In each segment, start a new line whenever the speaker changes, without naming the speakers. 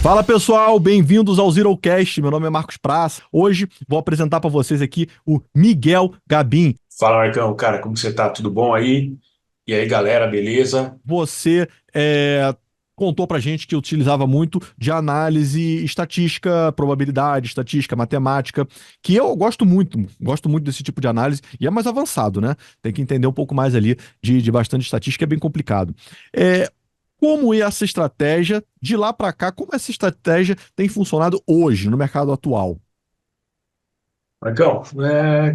Fala pessoal, bem-vindos ao ZeroCast. Meu nome é Marcos Praça. Hoje vou apresentar para vocês aqui o Miguel Gabim.
Fala, Marcão, cara, como que você tá? Tudo bom aí? E aí, galera, beleza?
Você contou pra gente que utilizava muito de análise estatística, probabilidade, estatística, matemática, que eu gosto muito desse tipo de análise e é mais avançado, né? Tem que entender um pouco mais ali de bastante estatística, é bem complicado. É, Como é essa estratégia de lá pra cá? Como essa estratégia tem funcionado hoje no mercado atual?
Marcão,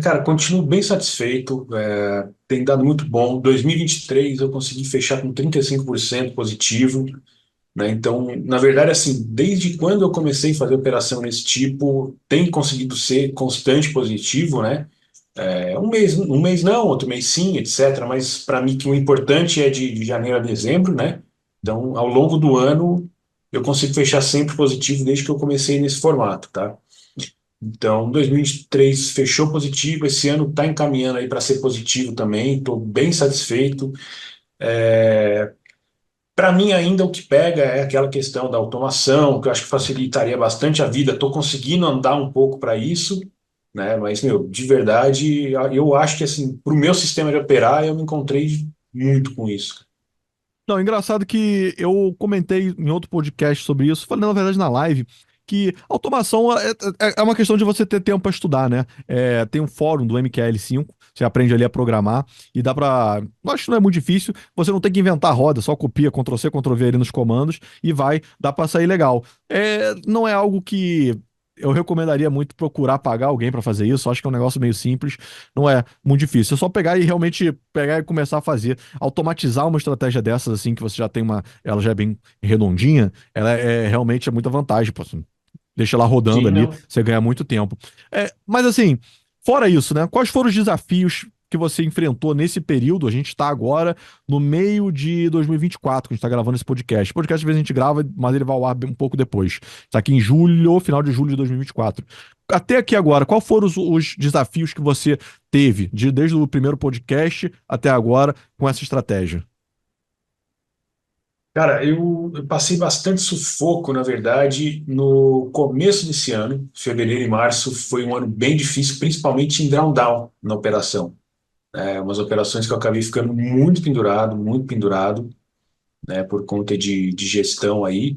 cara, continuo bem satisfeito, tem dado muito bom. 2023 eu consegui fechar com 35% positivo, né? Então, na verdade, assim, desde quando eu comecei a fazer operação nesse tipo, tem conseguido ser constante positivo, né? Um mês não, outro mês sim, etc. Mas para mim que o importante é de janeiro a dezembro, né? Então, ao longo do ano, eu consigo fechar sempre positivo desde que eu comecei nesse formato, tá? Então, 2023 fechou positivo, esse ano está encaminhando aí para ser positivo também, estou bem satisfeito. Para mim, ainda o que pega é aquela questão da automação, que eu acho que facilitaria bastante a vida. Estou conseguindo andar um pouco para isso, né? Mas, meu, de verdade, eu acho que, assim, para o meu sistema de operar, eu me encontrei muito com isso.
Não, engraçado que eu comentei em outro podcast sobre isso, falei na verdade na live, que automação é uma questão de você ter tempo para estudar, né? Tem um fórum do MQL5, você aprende ali a programar e dá pra. Acho que não é muito difícil, você não tem que inventar a roda, só copia Ctrl+C, Ctrl+V ali nos comandos e vai, dá pra sair legal. Não é algo que eu recomendaria muito procurar pagar alguém para fazer isso, acho que é um negócio meio simples, não é muito difícil. É só pegar e realmente pegar e começar a fazer. Automatizar uma estratégia dessas, assim, que você já tem uma. Ela já é bem redondinha, ela realmente é muita vantagem, pô, assim, deixa ela rodando
Sim,
ali,
não.
você ganha muito tempo. Mas assim, fora isso, né? Quais foram os desafios que você enfrentou nesse período? A gente está agora no meio de 2024, que a gente está gravando esse podcast. O podcast, às vezes, a gente grava, mas ele vai ao ar um pouco depois. Está aqui em julho, final de julho de 2024. Até aqui agora, quais foram os desafios que você teve, desde o primeiro podcast até agora, com essa estratégia?
Cara, eu passei bastante sufoco, na verdade, no começo desse ano. Fevereiro e março foi um ano bem difícil, principalmente em drawdown na operação. Umas operações que eu acabei ficando muito pendurado, né, por conta de gestão aí.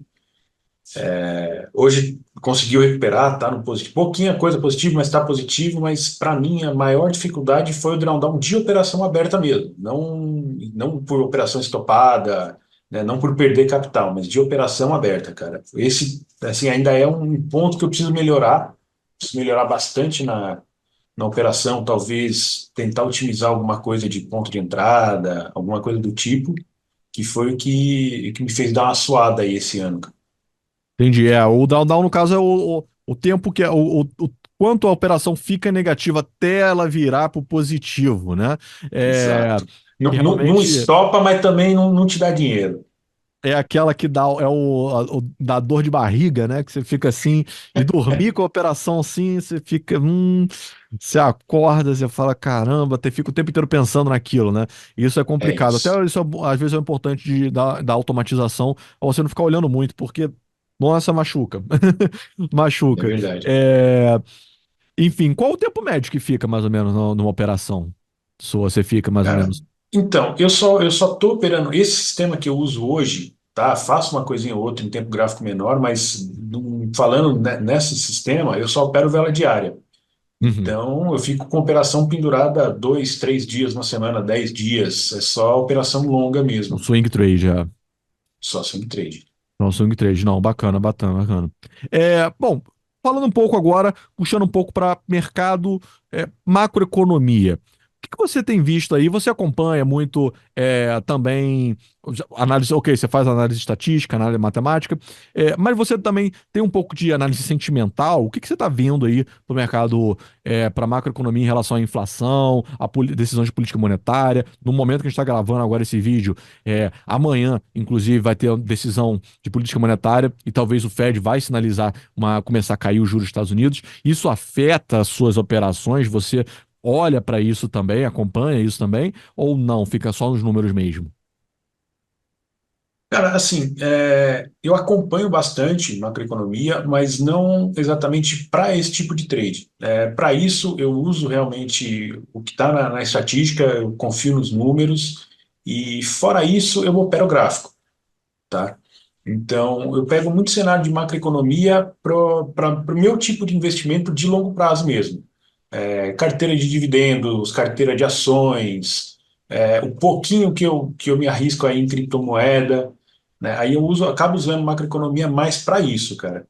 Hoje conseguiu recuperar, tá no positivo. Pouquinha coisa positiva, mas está positivo. Mas para mim a maior dificuldade foi o drawdown de operação aberta mesmo, não por operação estopada, né, não por perder capital, mas de operação aberta, cara. Esse assim ainda é um ponto que eu preciso melhorar bastante na operação, talvez tentar otimizar alguma coisa de ponto de entrada, alguma coisa do tipo, que foi o que me fez dar uma suada aí esse ano, cara.
Entendi. O drawdown, no caso, é o tempo que o quanto a operação fica negativa até ela virar pro positivo, né? É,
Exato. Não, não
realmente
estopa, mas também não te dá dinheiro.
é aquela que dá, dá dor de barriga, né? Que você fica assim, de dormir com a operação assim, você fica, você acorda, você fala, caramba, você fica o tempo inteiro pensando naquilo, né? Isso é
É
complicado. Até
isso.
isso, às vezes, é importante da automatização, pra você não ficar olhando muito, porque, nossa, machuca.
É
Machuca.
verdade.
É, Enfim, qual o tempo médio que fica, mais ou menos, numa operação? Se você fica, mais ou
Cara,
menos.
então, eu só tô operando esse sistema que eu uso hoje, tá? Faço uma coisinha ou outra em tempo gráfico menor, mas falando nesse sistema, eu só opero vela diária.
Uhum.
Então, eu fico com operação pendurada 2, 3 dias na semana, 10 dias. É só operação longa
O
mesmo.
swing trade,
Só swing trade.
Não, swing trade, não, bacana, bacana, bacana. Bom, falando um pouco agora, puxando um pouco para mercado, macroeconomia. O que que você tem visto aí? Você acompanha muito também análise, ok, você faz análise estatística, análise matemática, mas você também tem um pouco de análise sentimental. O que que você está vendo aí no mercado para macroeconomia em relação à inflação, a decisões de política monetária? No momento que a gente está gravando agora esse vídeo, amanhã, inclusive, vai ter uma decisão de política monetária e talvez o Fed vai sinalizar começar a cair os juros dos Estados Unidos. Isso afeta as suas operações? Você olha para isso também, acompanha isso também, ou não, fica só nos números mesmo?
Cara, assim, eu acompanho bastante macroeconomia, mas não exatamente para esse tipo de trade. Para isso, eu uso realmente o que está na estatística, eu confio nos números, e fora isso, eu opero gráfico, tá? Então, eu pego muito cenário de macroeconomia para o meu tipo de investimento de longo prazo mesmo. Carteira de dividendos, carteira de ações, o pouquinho que eu me arrisco aí em criptomoeda, né? Aí eu acabo usando macroeconomia mais para isso, cara.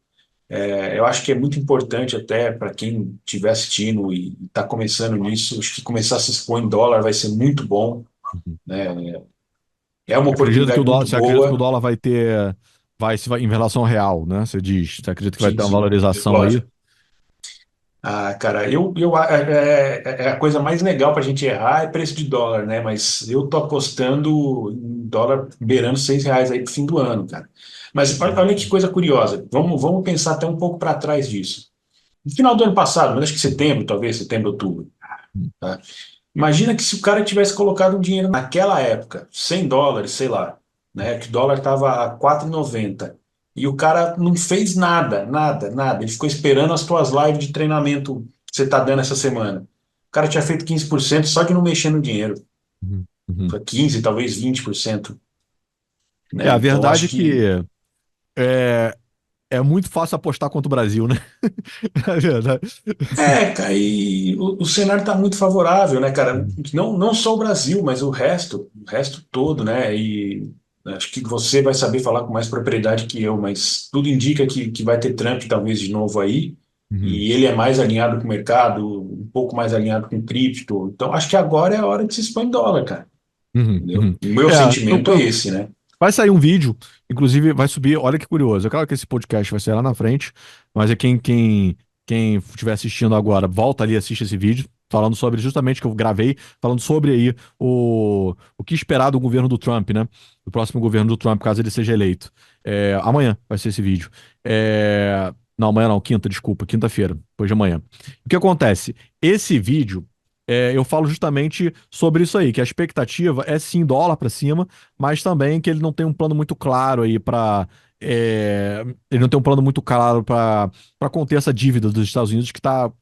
Eu acho que é muito importante até para quem estiver assistindo e está começando nisso, acho que começar a se expor em dólar vai ser muito bom,
Uhum.
né? É uma
Acredita que o
oportunidade
dólar,
muito
você acredita que o
boa.
dólar vai ter, em relação ao real, né? Você diz, você acredita que vai
Sim,
ter uma
sim,
valorização aí?
lógico. Ah, cara, é a coisa mais legal para a gente errar é preço de dólar, né? Mas eu tô apostando em dólar beirando R$ 6 aí pro fim do ano, cara. Mas olha que coisa curiosa. Vamos pensar até um pouco para trás disso. No final do ano passado, mas acho que setembro, talvez, setembro, outubro, tá? Imagina que se o cara tivesse colocado um dinheiro naquela época, US$ 100, sei lá, né? Que o dólar estava a 4,90 e o cara não fez nada, nada, nada. Ele ficou esperando as tuas lives de treinamento que você tá dando essa semana. O cara tinha feito 15% só de não mexer no dinheiro.
Uhum. Uhum.
Foi 15, talvez 20%,
É,
né?
a
Então
verdade
acho
é que
que
é, é muito fácil apostar contra o Brasil, né? É verdade.
cara, e o cenário está muito favorável, né, cara?
Uhum.
Não só o Brasil, mas o resto todo, né? E acho que você vai saber falar com mais propriedade que eu, mas tudo indica que vai ter Trump talvez de novo aí,
Uhum.
e ele é mais alinhado com o mercado, um pouco mais alinhado com cripto. Então acho que agora é a hora de se expor em dólar, cara.
Uhum.
Entendeu?
Uhum.
O meu
É,
sentimento é esse, né?
vai sair um vídeo, inclusive vai subir, olha que curioso. É claro que esse podcast vai sair lá na frente, mas é quem estiver assistindo agora, volta ali e assiste esse vídeo, falando sobre justamente que eu gravei, falando sobre aí o que esperar do governo do Trump, né? Do próximo governo do Trump, caso ele seja eleito. Amanhã vai ser esse vídeo. Não, amanhã não, quinta, desculpa, quinta-feira, depois de amanhã. O que acontece? Esse vídeo. Eu falo justamente sobre isso aí, que a expectativa é sim dólar para cima, mas também que ele não tem um plano muito claro aí para ele não tem um plano muito claro para conter essa dívida dos Estados Unidos que tá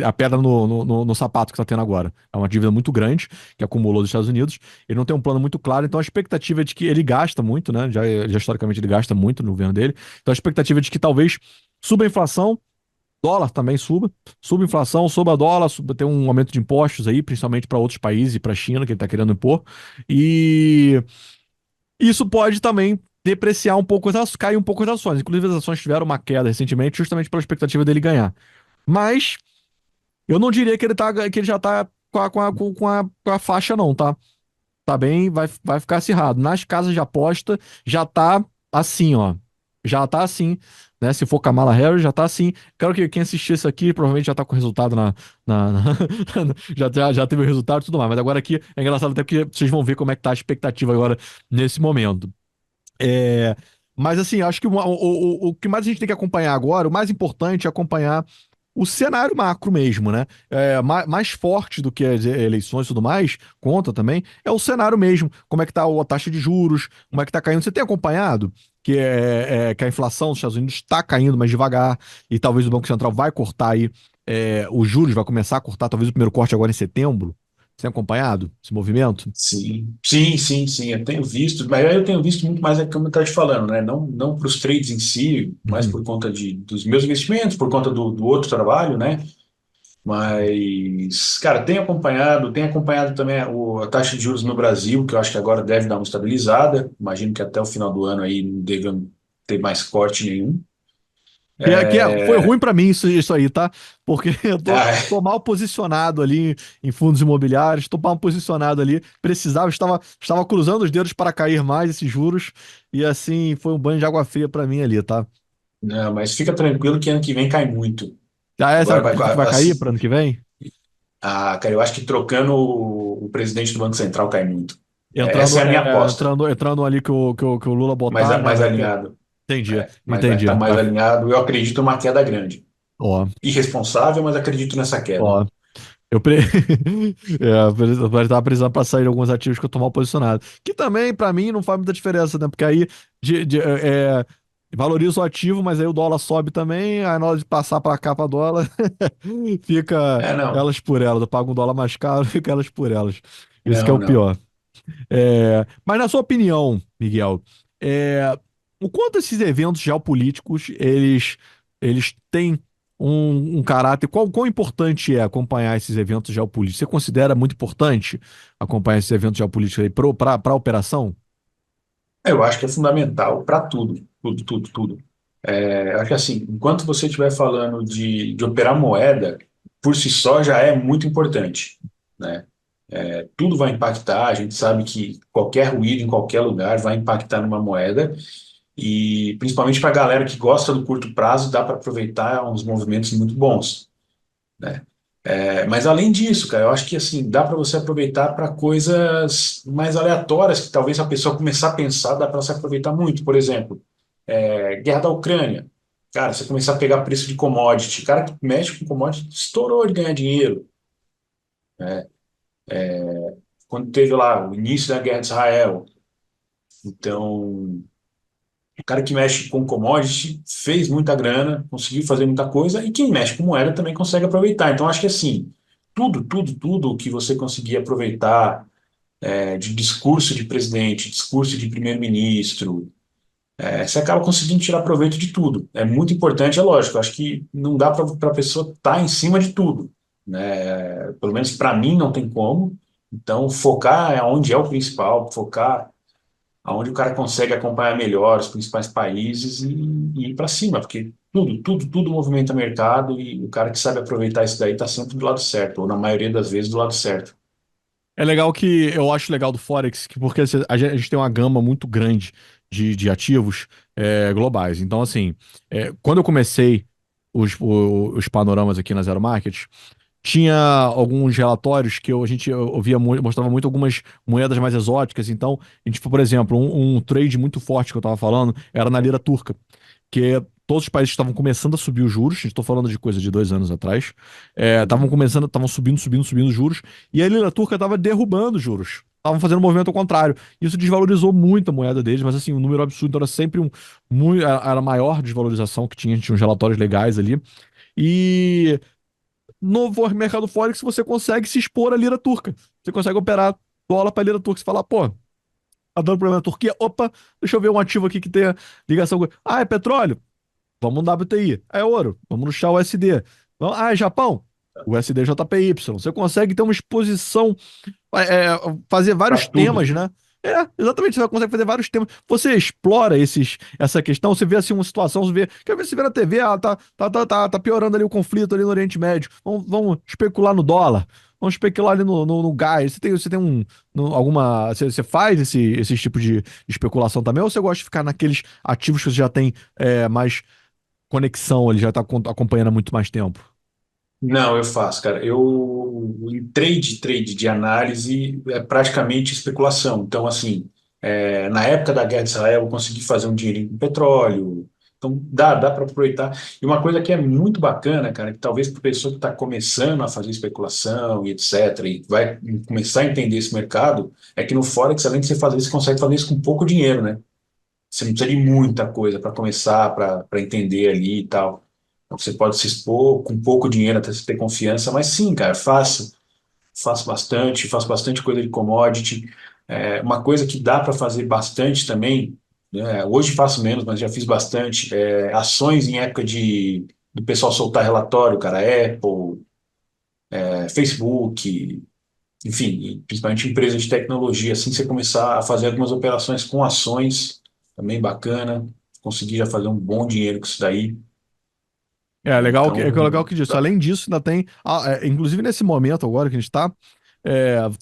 a pedra no sapato que está tendo agora. É uma dívida muito grande que acumulou dos Estados Unidos. Ele não tem um plano muito claro, então a expectativa é de que ele gasta muito, né? Já historicamente ele gasta muito no governo dele. Então a expectativa é de que talvez suba a inflação, dólar também suba a inflação, suba dólar, tem um aumento de impostos aí, principalmente para outros países e para a China, que ele está querendo impor. E isso pode também depreciar um pouco cair um pouco as ações. Inclusive, as ações tiveram uma queda recentemente, justamente pela expectativa dele ganhar. Mas eu não diria que ele já tá com a faixa, não, tá? Tá bem, vai ficar acirrado. Nas casas de aposta, já tá assim, ó. Já tá assim, né? Se for Kamala Harris, já tá assim. Quero que quem assistir isso aqui provavelmente já tá com o resultado já teve o resultado e tudo mais. Mas agora aqui é engraçado até porque vocês vão ver como é que tá a expectativa agora nesse momento. É, mas assim, acho que o que mais a gente tem que acompanhar agora, o mais importante é acompanhar o cenário macro mesmo, né? Mais forte do que as eleições e tudo mais, conta também, é o cenário mesmo. Como é que tá a taxa de juros, como é que tá caindo. Você tem acompanhado que a inflação dos Estados Unidos está caindo mais devagar e talvez o Banco Central vai cortar aí os juros, vai começar a cortar talvez o primeiro corte agora em setembro. Você tem acompanhado esse movimento?
Sim, sim, sim, sim, eu tenho visto, mas aí eu tenho visto muito mais como eu estava te falando, né? Não para os trades em si, mas
Uhum.
por conta dos meus investimentos, por conta do outro trabalho, né? Mas, cara, tenho acompanhado também a taxa de juros no Brasil, que eu acho que agora deve dar uma estabilizada. Imagino que até o final do ano aí não deve ter mais corte nenhum.
Foi ruim
É,
pra mim isso aí, tá? Porque eu tô
ah,
mal posicionado ali em fundos imobiliários, tô mal posicionado ali, estava cruzando os dedos para cair mais esses juros, e assim foi um banho de água fria pra mim ali, tá?
não, mas fica tranquilo que ano que vem cai muito.
Você
Agora vai,
acredita que vai cair para ano que vem?
cara, eu acho que trocando o presidente do Banco Central cai muito. Essa
Entrando,
é a minha aposta.
entrando ali que o Lula botar, né?
Mais alinhado.
Entendi,
Mas vai
entendi.
estar mais alinhado. Eu acredito numa queda grande.
Ó,
Irresponsável, mas acredito nessa queda.
ó. Eu, eu tava precisando pra sair de alguns ativos que eu tô mal posicionado. Que também, pra mim, não faz muita diferença, né? Porque aí valoriza o ativo, mas aí o dólar sobe também, aí na hora de passar pra cá pra dólar, fica
É, não,
elas por elas. Eu pago um dólar mais caro, fica elas por elas. Isso que é
não,
o
não.
pior. Mas na sua opinião, Miguel, é, o quanto esses eventos geopolíticos eles têm um caráter, quão importante é acompanhar esses eventos geopolíticos? Você considera muito importante acompanhar esses eventos geopolíticos aí para a operação?
Eu acho que é fundamental para tudo, tudo, tudo, tudo. Eu acho que assim, enquanto você estiver falando de operar moeda, por si só já é muito importante, né? Tudo vai impactar, a gente sabe que qualquer ruído em qualquer lugar vai impactar numa moeda, e principalmente para a galera que gosta do curto prazo, dá para aproveitar uns movimentos muito bons, né? Mas além disso, cara, eu acho que assim, dá para você aproveitar para coisas mais aleatórias que talvez a pessoa começar a pensar, dá para se aproveitar muito. Por exemplo, guerra da Ucrânia. Cara, você começar a pegar preço de commodity, cara que mexe com commodity estourou de ganhar dinheiro. Quando teve lá o início da guerra de Israel. Então, o cara que mexe com commodity fez muita grana, conseguiu fazer muita coisa, e quem mexe com moeda também consegue aproveitar. Então, acho que assim, tudo, tudo, tudo que você conseguir aproveitar de discurso de presidente, discurso de primeiro-ministro, você acaba conseguindo tirar proveito de tudo. É muito importante, é lógico. Acho que não dá para a pessoa estar em cima de tudo, né? Pelo menos para mim não tem como. Então, focar é onde é o principal, focar aonde o cara consegue acompanhar melhor os principais países e ir para cima, porque tudo, tudo, tudo movimenta mercado e o cara que sabe aproveitar isso daí está sempre do lado certo, ou na maioria das vezes do lado certo.
É legal que eu acho legal do Forex, porque a gente tem uma gama muito grande de ativos globais. Então, assim, quando eu comecei os panoramas aqui na Zero Market, tinha alguns relatórios que a gente ouvia muito, mostrava muito algumas moedas mais exóticas. Então, a gente, por exemplo, um trade muito forte que eu estava falando era na lira turca, que todos os países estavam começando a subir os juros. Estou falando de coisa de 2 anos atrás. Estavam
Uhum.
começando, estavam subindo, subindo, subindo os juros, e a lira turca estava derrubando os juros. Estavam fazendo um movimento ao contrário. Isso desvalorizou muito a moeda deles, mas assim, um número absurdo. Então era sempre era a maior desvalorização que tinha. A gente tinha uns relatórios legais ali. E no mercado Forex você consegue se expor à lira turca. Você consegue operar dólar para lira turca. Você fala, pô, tá dando problema na Turquia? Opa, deixa eu ver um ativo aqui que tenha ligação com. Ah, é petróleo? Vamos no WTI. Ah, é ouro? Vamos no chá USD. Ah, é Japão? O USD JPY. Você consegue ter uma exposição, fazer
Para
vários
tudo.
temas, né? Exatamente, você consegue fazer vários temas. Você explora essa questão, você vê assim uma situação, você vê, quer ver se vê na TV, tá piorando ali o conflito ali no Oriente Médio. Vamos especular no dólar. Vamos especular ali no gás. Você tem alguma. Você faz esse tipo de especulação também? Ou você gosta de ficar naqueles ativos que você já tem mais conexão, ele já tá acompanhando há muito mais tempo?
Não, eu faço, cara. Em trade de análise é praticamente especulação. Então, assim, na época da Guerra de Israel, eu consegui fazer um dinheirinho com petróleo. Então, dá para aproveitar. E uma coisa que é muito bacana, cara, que talvez para pessoa que está começando a fazer especulação e etc., e vai começar a entender esse mercado, é que no Forex, além de você fazer, você consegue fazer isso com pouco dinheiro, né? Você não precisa de muita coisa para começar, para entender ali e tal. Então, você pode se expor com pouco dinheiro até você ter confiança, mas sim, cara, faço bastante coisa de commodity. Uma coisa que dá para fazer bastante também, né, hoje faço menos, mas já fiz bastante, ações em época do pessoal soltar relatório, cara, Apple, Facebook, enfim, e principalmente empresas de tecnologia, assim você começar a fazer algumas operações com ações, também bacana, conseguir já fazer um bom dinheiro com isso daí,
É
né?
legal é
Então,
legal que disso. Além disso, ainda tem, inclusive nesse momento agora que a gente tá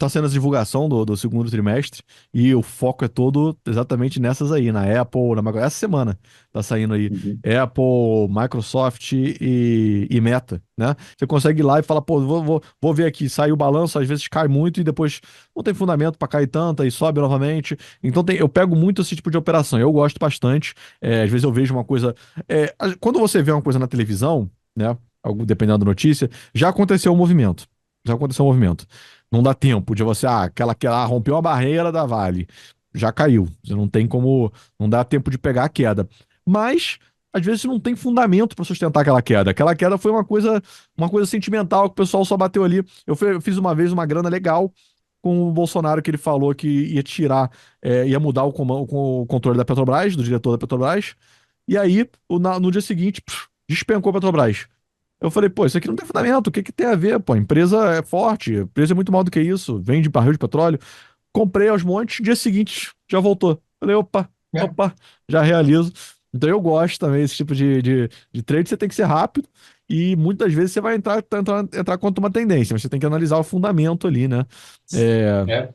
sendo a divulgação do segundo trimestre e o foco é todo exatamente nessas aí, na Apple, na Microsoft. Essa semana tá saindo aí
uhum.
Apple, Microsoft e Meta, né? Você consegue ir lá e falar, pô, vou ver aqui, sai o balanço, às vezes cai muito e depois não tem fundamento pra cair tanto e sobe novamente. Então eu pego muito esse tipo de operação. Eu gosto bastante. Às vezes eu vejo uma coisa. Quando você vê uma coisa na televisão, né? Dependendo da notícia, já aconteceu o movimento. já aconteceu o movimento. Não dá tempo de você, aquela rompeu a barreira da Vale, já caiu. Você não tem como, não dá tempo de pegar a queda. Mas às vezes não tem fundamento para sustentar aquela queda. Aquela queda foi uma coisa sentimental que o pessoal só bateu ali. Eu fiz uma vez uma grana legal com o Bolsonaro que ele falou que ia tirar, ia mudar o controle da Petrobras, do diretor da Petrobras. E aí, no dia seguinte, despencou a Petrobras. Eu falei, pô, isso aqui não tem fundamento. O que que tem a ver? Pô, a empresa é forte, a empresa é muito mal do que isso. Vende barril de petróleo. Comprei aos montes, dia seguinte já voltou. Falei, opa,
É,
opa, já realizo. Então eu gosto também desse tipo de trade, você tem que ser rápido e muitas vezes você vai entrar contra uma tendência, mas você tem que analisar o fundamento ali, né? É,
é.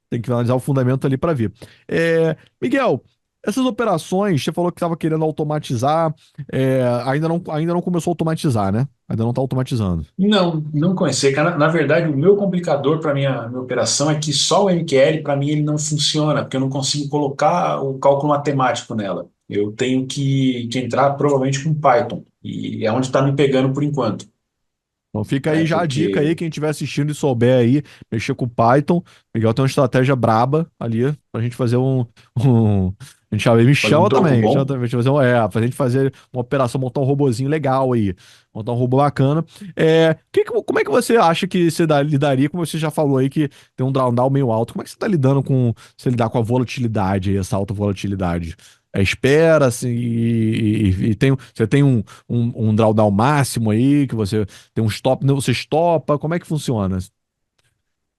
tem que analisar o fundamento ali para ver. Miguel, essas operações, você falou que estava querendo automatizar, ainda não começou a automatizar, né? Ainda não está automatizando.
Não, não conhecer, cara. Na verdade, o meu complicador para minha operação é que só o MQL, para mim, ele não funciona, porque eu não consigo colocar o cálculo matemático nela. Eu tenho que entrar provavelmente com Python, e é onde está me pegando por enquanto,
Então fica
né?
aí já a dica aí,
Porque
quem estiver assistindo e souber aí, mexer com o Python. Miguel tem uma estratégia braba ali pra gente fazer um... A gente chama, ele me
fazer um
chama
troco
também, me chama
bom.
também, pra gente fazer uma operação, montar um robozinho legal aí, montar um robô bacana. Como é que você acha que você lidaria, como você já falou aí, que tem um drawdown meio alto, como é que você tá lidando com, você lidar com a volatilidade aí, essa alta volatilidade? Espera, assim, você tem um drawdown máximo aí, que você tem um stop, não, você estopa, como é que funciona?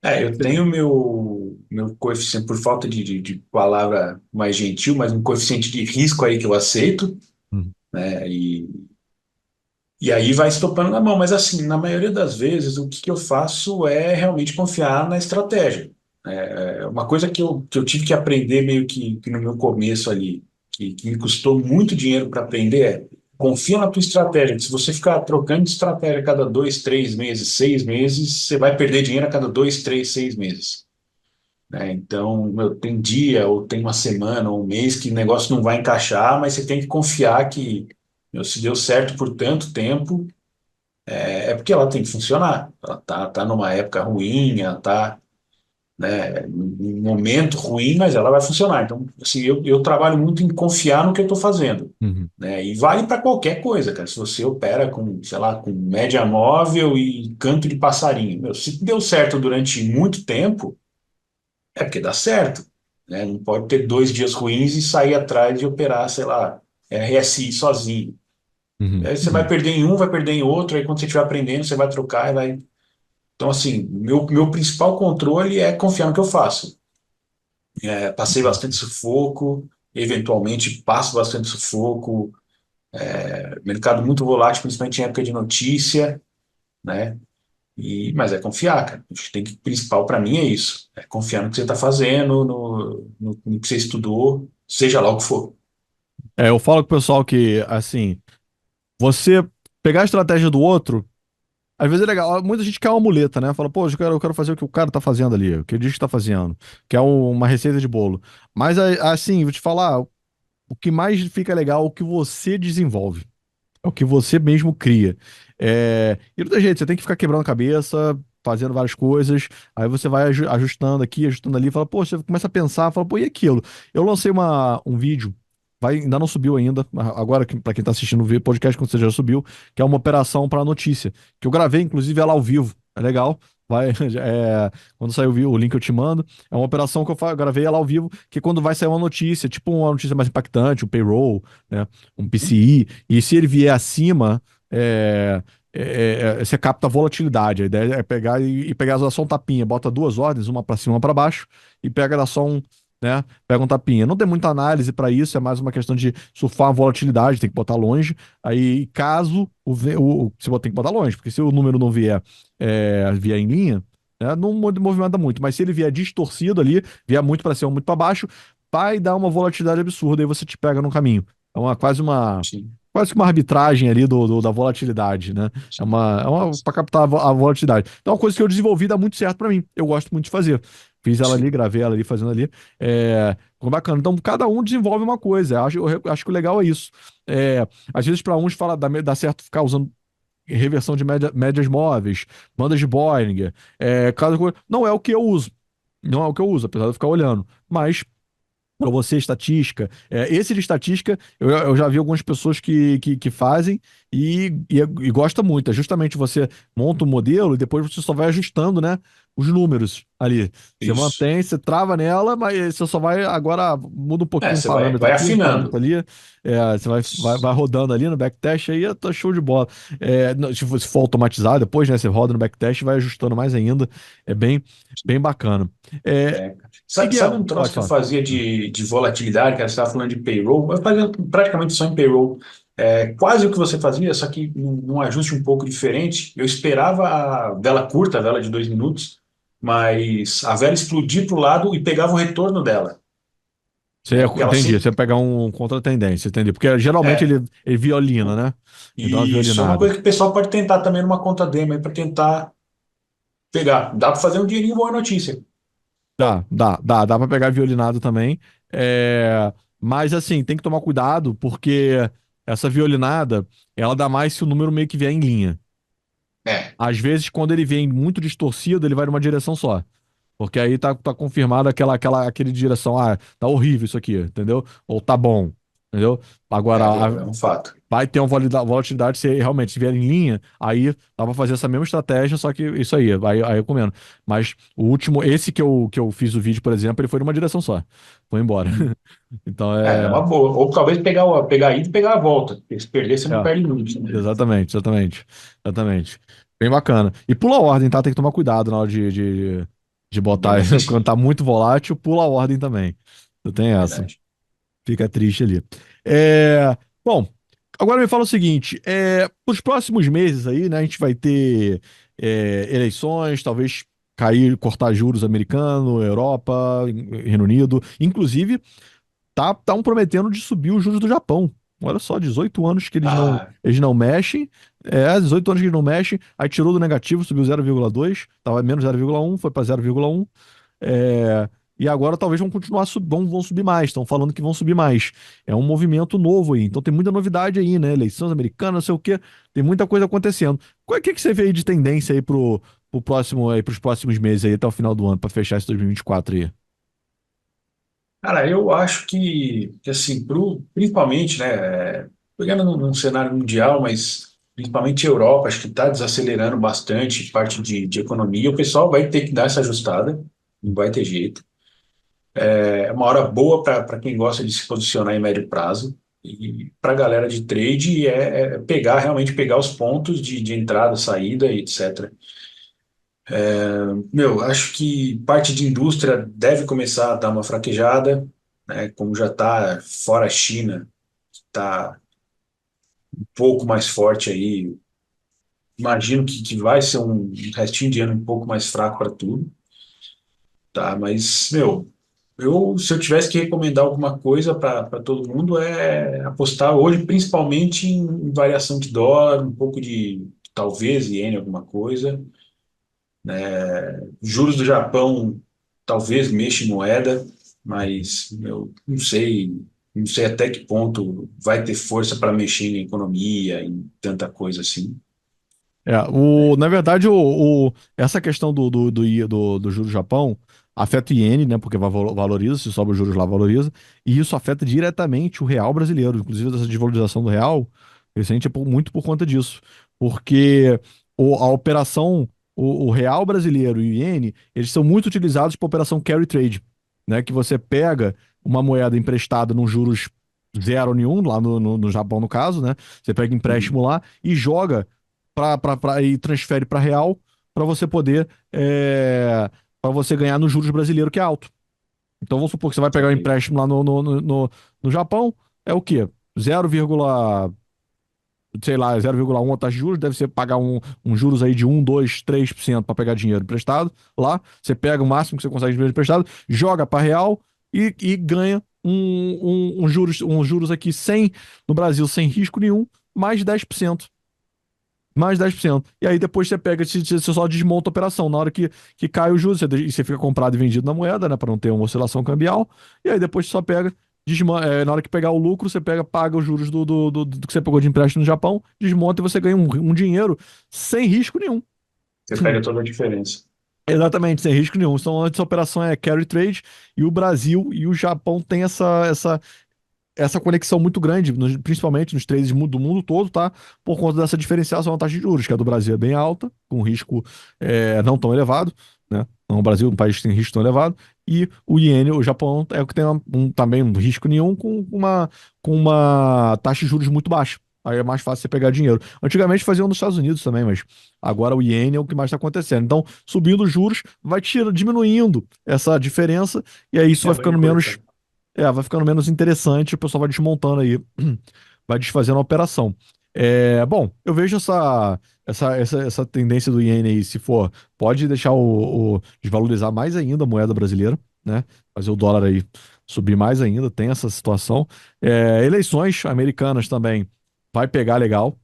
Eu tenho meu coeficiente, por falta de palavra mais gentil, mas um coeficiente de risco aí que eu aceito,
Uhum.
né? E aí vai estopando na mão. Mas assim, na maioria das vezes, o que eu faço é realmente confiar na estratégia. Uma coisa que eu tive que aprender meio que no meu começo ali, que me custou muito dinheiro para aprender, é confia na tua estratégia. Que se você ficar trocando de estratégia a cada 2, 3 meses, 6 meses, você vai perder dinheiro a cada 2, 3, 6 meses. Então, tem dia, ou tem uma semana, ou um mês que o negócio não vai encaixar, mas você tem que confiar que se deu certo por tanto tempo, é porque ela tem que funcionar. Ela tá numa época ruim, ela tá, né, num momento ruim, mas ela vai funcionar. Então, assim, eu trabalho muito em confiar no que eu estou fazendo,
Uhum.
né? E vale para qualquer coisa, cara. Se você opera com, sei lá, com média móvel e canto de passarinho, se deu certo durante muito tempo, é porque dá certo, né? Não pode ter 2 dias ruins e sair atrás de operar, sei lá, RSI sozinho.
Uhum.
Aí você vai
Uhum.
perder em um, vai perder em outro, aí quando você estiver aprendendo, você vai trocar e vai. Então, assim, meu principal controle é confiar no que eu faço. Passei bastante sufoco, eventualmente passo bastante sufoco, mercado muito volátil, principalmente em época de notícia, né? Mas é confiar, cara. Acho que o principal para mim é isso. É confiar no que você está fazendo, no que você estudou, seja lá o que for.
Eu falo com o pessoal que, assim, você pegar a estratégia do outro, às vezes é legal. Muita gente quer uma muleta, né? Fala, pô, eu quero fazer o que o cara tá fazendo ali, o que ele diz que tá fazendo, que é uma receita de bolo. Mas, assim, vou te falar, o que mais fica legal é o que você desenvolve. É o que você mesmo cria. E não tem jeito, você tem que ficar quebrando a cabeça, fazendo várias coisas, aí você vai ajustando aqui, ajustando ali, fala, pô, você começa a pensar, fala, pô, e aquilo? Eu lancei um vídeo, ainda não subiu ainda, agora, pra quem tá assistindo o podcast, quando você já subiu, que é uma operação para notícia, que eu gravei, inclusive, ela ao vivo, é legal. Vai, quando sair o link eu te mando. É uma operação que eu gravei ela ao vivo, que quando vai sair uma notícia, tipo uma notícia mais impactante, um payroll, né, um PCI, e se ele vier acima, você capta a volatilidade. A ideia é pegar e pegar a só um tapinha, bota duas ordens, uma para cima, uma para baixo, e pega só um, né? Pega um tapinha. Não tem muita análise para isso, é mais uma questão de surfar a volatilidade, tem que botar longe. Aí, caso você tem que botar longe, porque se o número não vier em linha, né, não movimenta muito. Mas se ele vier distorcido ali, vier muito para cima, muito para baixo, vai dar uma volatilidade absurda e você te pega no caminho. É
Sim,
quase que uma arbitragem ali da volatilidade, né?
sim.
Para captar a volatilidade. Então, é uma coisa que eu desenvolvi dá muito certo para mim. Eu gosto muito de fazer. Fiz ela ali,
Sim.
gravei ela ali, fazendo ali. Ficou bacana. Então, cada um desenvolve uma coisa. Eu acho que o legal é isso. Às vezes, para uns, dá certo ficar usando reversão de médias móveis, bandas de Bollinger, não é o que eu uso. Não é o que eu uso, apesar de eu ficar olhando. Mas para você, estatística. Esse de estatística, eu já vi algumas pessoas que fazem e gosta muito. É justamente você monta um modelo e depois você só vai ajustando, né, os números ali. Você
Isso.
mantém, você trava nela, mas você só vai agora muda um pouquinho um
Você vai,
parâmetro
vai
aqui, um parâmetro
afinando.
ali. Você vai rodando ali no backtest aí, tá show de bola. Se for automatizado depois, né, você roda no backtest e vai ajustando mais ainda. É bem bacana. É,
É. Sabe
Miguel,
um troço
pode
que eu
falar.
fazia de volatilidade, que você estava falando de payroll? Eu fazia praticamente só em payroll. Quase o que você fazia, só que num ajuste um pouco diferente. Eu esperava a vela curta, a vela de 2 minutos, mas a vela explodir para o lado e pegava o retorno dela, né? Porque ela
Entendi, você
sempre.
pegar um contra-tendência, entendi. Porque geralmente
É,
ele violina, né? Ele dá uma
e isso é uma
violinada.
coisa que o pessoal pode tentar também numa conta demo para tentar pegar. Dá para fazer um dinheirinho, boa notícia.
Dá pra pegar violinado também. Mas assim, tem que tomar cuidado, porque essa violinada, ela dá mais se o número meio que vier em linha.
É,
Às vezes, quando ele vem muito distorcido, ele vai numa direção só. Porque aí tá confirmado aquele direção, tá horrível isso aqui, entendeu? Ou tá bom, entendeu? Agora,
é um fato.
vai ter uma volatilidade se realmente estiver em linha, aí dá pra fazer essa mesma estratégia, só que isso aí eu comendo. Mas o último, esse que eu fiz o vídeo, por exemplo, ele foi numa direção só. Foi embora. Então
É uma boa. Ou talvez pegar a ida e pegar a volta. Porque se perder, você não
é,
perde muito, né?
exatamente. Bem bacana. E pula a ordem, tá? Tem que tomar cuidado na hora de botar,
Dessa
quando
sim,
tá muito volátil, pula a ordem também. Não tem essa.
verdade.
Fica triste ali. Bom, agora me fala o seguinte: os próximos meses aí, né, a gente vai ter eleições, talvez cair, cortar juros americano, Europa, Reino Unido. Inclusive, tá prometendo de subir os juros do Japão. Olha só, 18 anos que
Ah,
eles não mexem. 18 anos que eles não mexem. Aí tirou do negativo, subiu 0,2, tava menos 0,1, foi para 0,1. É, e agora talvez vão continuar vão subir mais. Estão falando que vão subir mais. É um movimento novo aí. Então tem muita novidade aí, né? Eleições americanas, não sei o quê. Tem muita coisa acontecendo. Que você vê aí de tendência aí pro próximo aí, pros próximos meses aí, até o final do ano, para fechar esse 2024 aí?
cara, eu acho que assim, principalmente, né, pegando num cenário mundial, mas principalmente Europa, acho que está desacelerando bastante parte de economia. O pessoal vai ter que dar essa ajustada, não vai ter jeito. É uma hora boa para quem gosta de se posicionar em médio prazo. E para a galera de trade realmente pegar os pontos de entrada, saída, e etc. Meu, acho que parte de indústria deve começar a dar uma fraquejada, né? Como já está fora a China, está um pouco mais forte aí. Imagino que vai ser um restinho de ano um pouco mais fraco para tudo, tá? Mas, meu, se eu tivesse que recomendar alguma coisa para todo mundo é apostar hoje principalmente em variação de dólar, um pouco de talvez iene, alguma coisa. Juros do Japão talvez mexa em moeda, mas eu não sei até que ponto vai ter força para mexer em economia, em tanta coisa assim.
Na verdade, essa questão do juro do Japão afeta o iene, né? Porque valoriza, se sobe os juros lá, valoriza. E isso afeta diretamente o real brasileiro. Inclusive, essa desvalorização do real, recente é muito por conta disso. Porque a operação, o real brasileiro e o iene, eles são muito utilizados para operação carry trade, né? Que você pega uma moeda emprestada num juros zero nenhum, lá no Japão, no caso, né? Você pega
Uhum.
empréstimo lá e joga e transfere para real para você poder para você ganhar nos juros brasileiro que é alto. Então vamos supor que você vai pegar um
Saquei.
empréstimo lá no Japão, é o quê? 0, sei lá, 0,1 a taxa de juros, deve ser pagar um juros aí de 1, 2, 3% para pegar dinheiro emprestado lá. Você pega o máximo que você consegue de dinheiro emprestado, joga para real e ganha um juros aqui no Brasil sem risco nenhum, mais 10%. Mais 10%. E aí depois você pega, você só desmonta a operação. Na hora que cai o juros, você fica comprado e vendido na moeda, né? Para não ter uma oscilação cambial. E aí depois você só pega, na hora que pegar o lucro, você paga os juros do que você pegou de empréstimo no Japão, desmonta e você ganha um dinheiro sem risco nenhum.
Você pega toda a diferença.
Exatamente, sem risco nenhum. Então, antes a operação é carry trade e o Brasil e o Japão têm essa conexão muito grande, principalmente nos trades do mundo todo, tá? Por conta dessa diferenciação na taxa de juros, que a do Brasil é bem alta, com risco não tão elevado, né? Não, o Brasil é um país que tem risco tão elevado, e o iene, o Japão, é o que tem também um risco nenhum com uma taxa de juros muito baixa. Aí é mais fácil você pegar dinheiro. Antigamente faziam nos Estados Unidos também, mas agora o iene é o que mais está acontecendo. Então, subindo os juros, vai diminuindo essa diferença, e aí isso
É,
vai
vai
ficando menos
encurtar.
vai ficando menos interessante, o pessoal vai desmontando aí, vai desfazendo a operação. Bom, eu vejo essa tendência do iene aí, se for, pode deixar desvalorizar mais ainda a moeda brasileira, né? Fazer o dólar aí subir mais ainda, tem essa situação. Eleições americanas também vai pegar legal,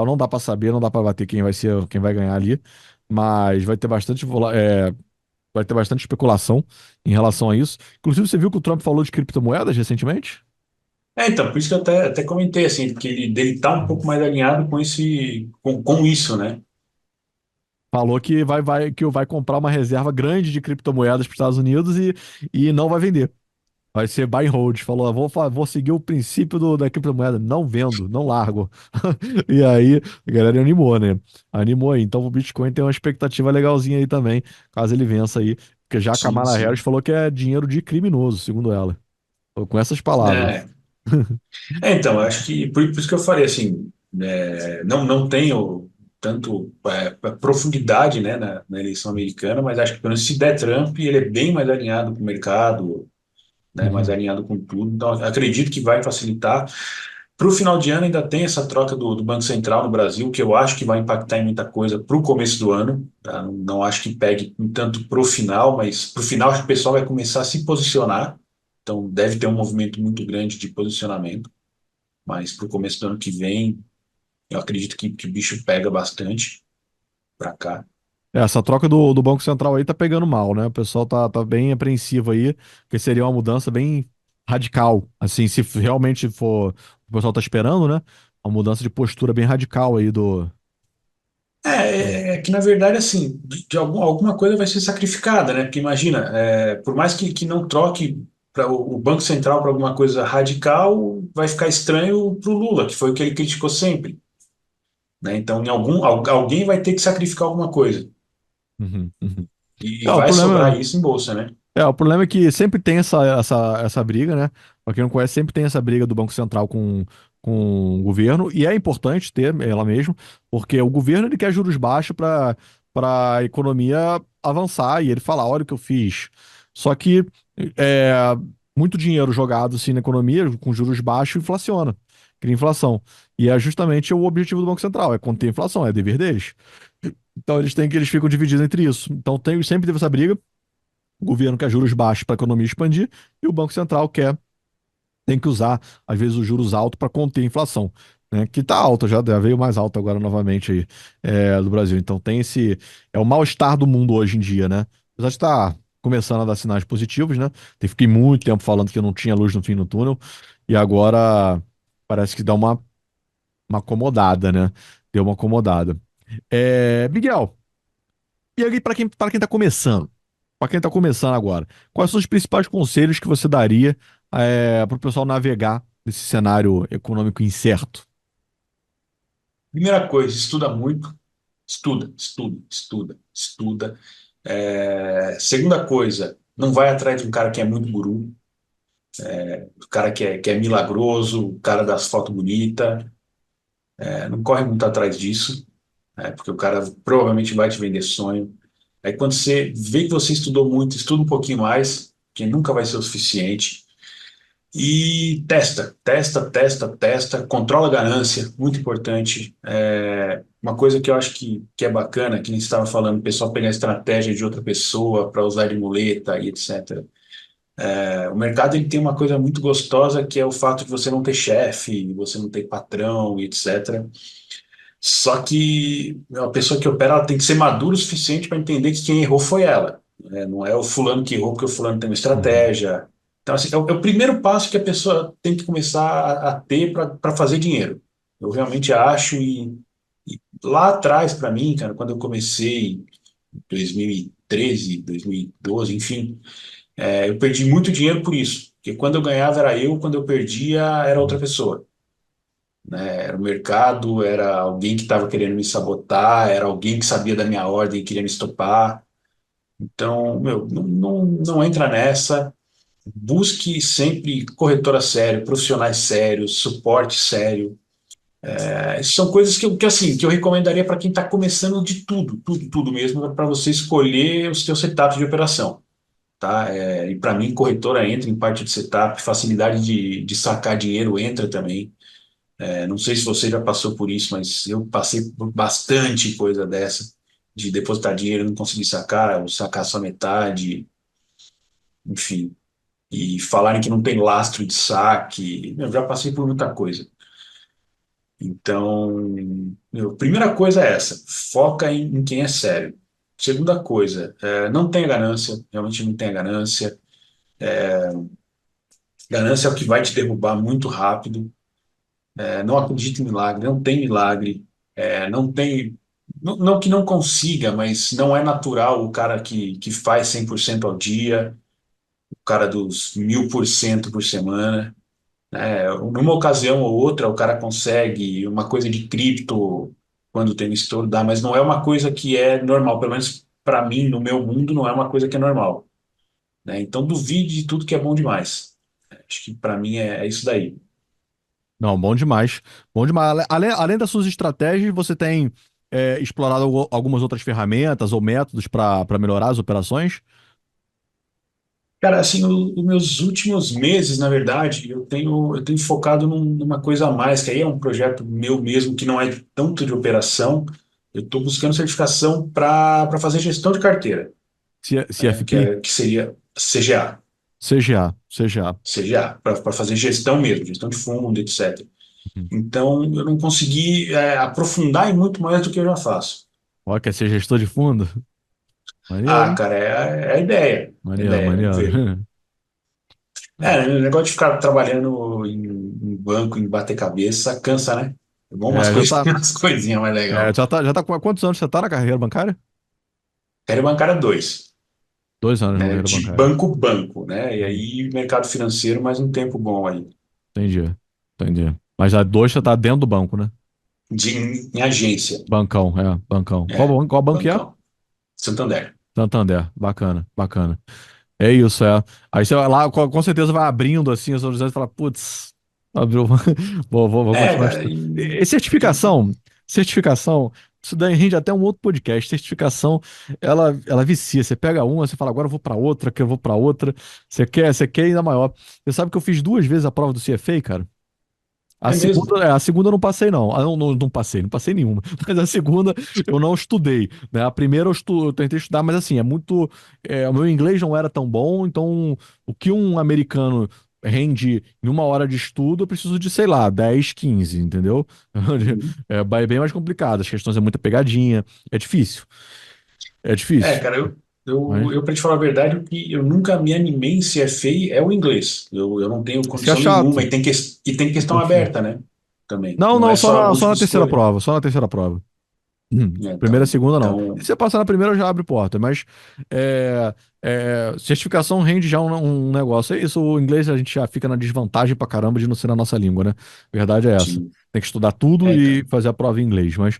não dá pra saber, não dá pra bater quem vai ganhar ali, mas vai ter bastante especulação em relação a isso. Inclusive, você viu que o Trump falou de criptomoedas recentemente?
Então, por isso que eu até comentei, assim, que ele tá um pouco mais alinhado com isso, né?
Falou que vai comprar uma reserva grande de criptomoedas para os Estados Unidos e não vai vender. Vai ser buy and hold. Falou, vou seguir o princípio da criptomoeda. Não vendo, não largo. E aí, a galera animou, né? Animou aí. Então, o Bitcoin tem uma expectativa legalzinha aí também, caso ele vença aí. Porque já a
Sim,
Kamala Harris
sim.
falou que é dinheiro de criminoso, segundo ela. Falou com essas palavras.
É, então, eu acho que por isso que eu falei assim, não tenho tanto profundidade, né, na eleição americana, mas acho que pelo menos se der Trump, ele é bem mais alinhado com o mercado, né, mais
Uhum.
alinhado com tudo. Então, acredito que vai facilitar. Para o final de ano ainda tem essa troca do Banco Central no Brasil, que eu acho que vai impactar em muita coisa para o começo do ano. Tá? Não acho que pegue tanto para o final, mas para o final acho que o pessoal vai começar a se posicionar. Então deve ter um movimento muito grande de posicionamento. Mas para o começo do ano que vem, eu acredito que o bicho pega bastante para cá.
Essa troca do Banco Central aí tá pegando mal, né? O pessoal tá bem apreensivo aí, porque seria uma mudança bem radical. Assim, se realmente for, o pessoal tá esperando, né? Uma mudança de postura bem radical aí do.
É que, na verdade, assim, de alguma coisa vai ser sacrificada, né? Porque imagina, por mais que não troque o Banco Central para alguma coisa radical, vai ficar estranho para o Lula, que foi o que ele criticou sempre, né? Então, alguém vai ter que sacrificar alguma coisa.
Uhum, uhum.
E
É, o
vai
problema,
sobrar isso em bolsa, né?
o problema é que sempre tem essa briga, né? Pra quem não conhece, sempre tem essa briga do Banco Central com o governo, e é importante ter ela mesmo, porque o governo ele quer juros baixos para a economia avançar e ele falar: olha o que eu fiz. Só que é, muito dinheiro jogado assim na economia, com juros baixos, inflaciona, cria inflação. E é justamente o objetivo do Banco Central, é conter a inflação, é dever deles. Então eles ficam divididos entre isso. Então sempre teve essa briga. O governo quer juros baixos para a economia expandir e o Banco Central tem que usar, às vezes, os juros altos para conter a inflação, né? Que está alta, já veio mais alta agora novamente aí, do Brasil. Então tem é o mal-estar do mundo hoje em dia, né? Apesar de estar começando a dar sinais positivos, né? Fiquei muito tempo falando que não tinha luz no fim do túnel e agora parece que dá uma acomodada, né? Deu uma acomodada. Miguel, e aí para quem tá começando? Para quem está começando agora, quais são os principais conselhos que você daria para o pessoal navegar nesse cenário econômico incerto?
Primeira coisa, estuda muito. Estuda, estuda, estuda, estuda. Segunda coisa, não vai atrás de um cara que é muito guru, o cara que é milagroso, o cara das fotos bonitas. Não corre muito atrás disso, porque o cara provavelmente vai te vender sonho. Aí quando você vê que você estudou muito, estuda um pouquinho mais, que nunca vai ser o suficiente. E testa, testa, testa, testa, controla a ganância, muito importante. Uma coisa que eu acho que é bacana, que nem você estava falando, o pessoal pegar a estratégia de outra pessoa para usar de muleta e etc. O mercado ele tem uma coisa muito gostosa que é o fato de você não ter chefe, você não ter patrão e etc. Só que a pessoa que opera ela tem que ser madura o suficiente para entender que quem errou foi ela. Né? Não é o fulano que errou porque o fulano tem uma
Uhum.
estratégia. Então, assim, é o primeiro passo que a pessoa tem que começar a ter para fazer dinheiro. Eu realmente acho, e lá atrás, para mim, cara, quando eu comecei, em 2013, 2012, enfim, eu perdi muito dinheiro por isso. Porque quando eu ganhava era eu, quando eu perdia era outra pessoa. Né? Era o mercado, era alguém que estava querendo me sabotar, era alguém que sabia da minha ordem e queria me estopar. Então, meu, não entra nessa. Busque sempre corretora sério, profissionais sérios, suporte sério. São coisas assim, que eu recomendaria para quem está começando de tudo, tudo, tudo mesmo, para você escolher o seu setup de operação. Tá? E para mim, corretora entra em parte de setup, facilidade de sacar dinheiro entra também. Não sei se você já passou por isso, mas eu passei por bastante coisa dessa, de depositar dinheiro e não conseguir sacar, ou sacar só metade, enfim. E falarem que não tem lastro de saque. Eu já passei por muita coisa. Então, primeira coisa é essa: foca em quem é sério. Segunda coisa, não tenha ganância, realmente não tenha ganância. Ganância é o que vai te derrubar muito rápido. Não acredite em milagre, não tem milagre. Não tem. Não, não que não consiga, mas não é natural o cara que faz 100% ao dia, o cara dos 1000% por semana. Numa ocasião ou outra, o cara consegue uma coisa de cripto quando tem um estouro, dá, mas não é uma coisa que é normal. Pelo menos para mim, no meu mundo, não é uma coisa que é normal. Né? Então, duvide de tudo que é bom demais. Acho que para mim é isso daí.
Não, bom demais. Bom demais. Além das suas estratégias, você tem explorado algumas outras ferramentas ou métodos para melhorar as operações?
Cara, assim, os meus últimos meses, na verdade, eu tenho focado numa coisa a mais, que aí é um projeto meu mesmo, que não é tanto de operação. Eu estou buscando certificação para fazer gestão de carteira,
CFP?
que seria CGA.
CGA, CGA.
CGA, para fazer gestão mesmo, gestão de fundo, etc.
Uhum.
Então, eu não consegui aprofundar em muito mais do que eu já faço.
Ó, quer ser gestor de fundo? Maneiro,
Ah,
hein?
cara, é a ideia. É a
Maneiro,
ideia, vamos ver.
maneiro.
O negócio de ficar trabalhando em banco, em bater cabeça, cansa, né? É bom umas
É, já tá.
coisinhas, umas coisinhas mais
É,
legal.
já tá com quantos anos você tá na carreira bancária?
Quero bancária 2,
2 anos na
né?
carreira
De
bancária.
banco, né? E
Uhum.
aí, mercado financeiro, mais um tempo bom aí.
Entendi, entendi. Mas a dois você tá dentro do banco, né?
Em agência,
Bancão, bancão. Qual,
é,
qual banco que é?
bancão. Santander.
Santander, bacana, bacana. É isso, é. Aí você vai lá, com certeza vai abrindo assim as horizontes e fala, putz, abriu. Vou continuar
Cara,
estudando. E certificação, certificação, isso daí rende até um outro podcast. Certificação, ela vicia. Você pega uma, você fala, agora eu vou pra outra, que eu vou pra outra. Você quer ir na maior. Você sabe que eu fiz 2 vezes a prova do CFA, cara? A
é mesmo.
segunda, a segunda eu não passei, não. Não passei nenhuma. Mas a segunda eu não estudei, né? A primeira eu tentei estudar, mas assim, o meu inglês não era tão bom, então o que um americano rende em 1 hora de estudo, eu preciso de, sei lá, 10, 15, entendeu?
Uhum.
É bem mais complicado, as questões é muita pegadinha, é difícil, é difícil.
Cara,
Mas
para te falar a verdade, o que eu nunca me animei em CFA é o inglês. Eu não tenho
isso é
condição nenhuma
chato.
e tem questão
É chato.
aberta, né? Também.
Não,
Não
não,
é
só
só a
na, só na
múltipla
terceira
escolha.
prova, só na terceira prova. Primeira e
Então,
segunda não. Se
então,
você passar na primeira, já abre porta, mas certificação rende já um negócio. É isso, o inglês a gente já fica na desvantagem pra caramba de não ser na nossa língua, né? Verdade é essa.
sim.
Tem que estudar tudo
Cara.
e fazer a prova em inglês. Mas